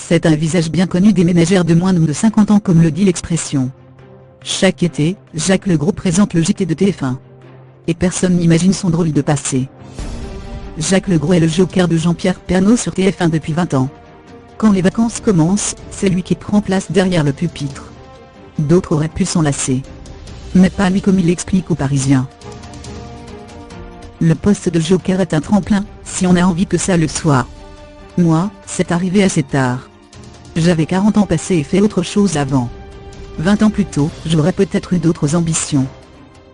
C'est un visage bien connu des ménagères de moins de 50 ans comme le dit l'expression. Chaque été, Jacques Legros présente le JT de TF1. Et personne n'imagine son drôle de passé. Jacques Legros est le joker de Jean-Pierre Pernaut sur TF1 depuis 20 ans. Quand les vacances commencent, c'est lui qui prend place derrière le pupitre. D'autres auraient pu s'en lasser. Mais pas lui, comme il l'explique aux Parisiens. Le poste de joker est un tremplin, si on a envie que ça le soit. Moi, c'est arrivé assez tard. J'avais 40 ans passés et fait autre chose avant. 20 ans plus tôt, j'aurais peut-être eu d'autres ambitions.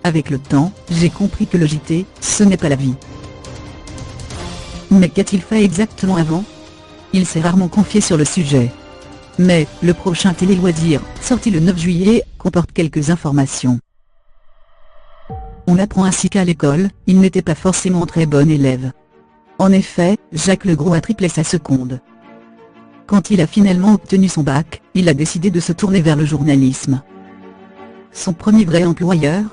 Avec le temps, j'ai compris que le JT, ce n'est pas la vie. Mais qu'a-t-il fait exactement avant? Il s'est rarement confié sur le sujet. Mais, le prochain télé-loisir, sorti le 9 juillet, comporte quelques informations. On apprend ainsi qu'à l'école, il n'était pas forcément très bon élève. En effet, Jacques Legros a triplé sa seconde. Quand il a finalement obtenu son bac, il a décidé de se tourner vers le journalisme. Son premier vrai employeur?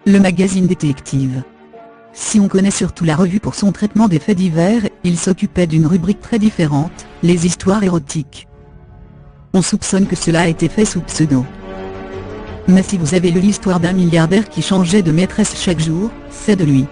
Le magazine Détective. Si on connaît surtout la revue pour son traitement des faits divers, il s'occupait d'une rubrique très différente, les histoires érotiques. On soupçonne que cela a été fait sous pseudo. Mais si vous avez lu l'histoire d'un milliardaire qui changeait de maîtresse chaque jour, c'est de lui.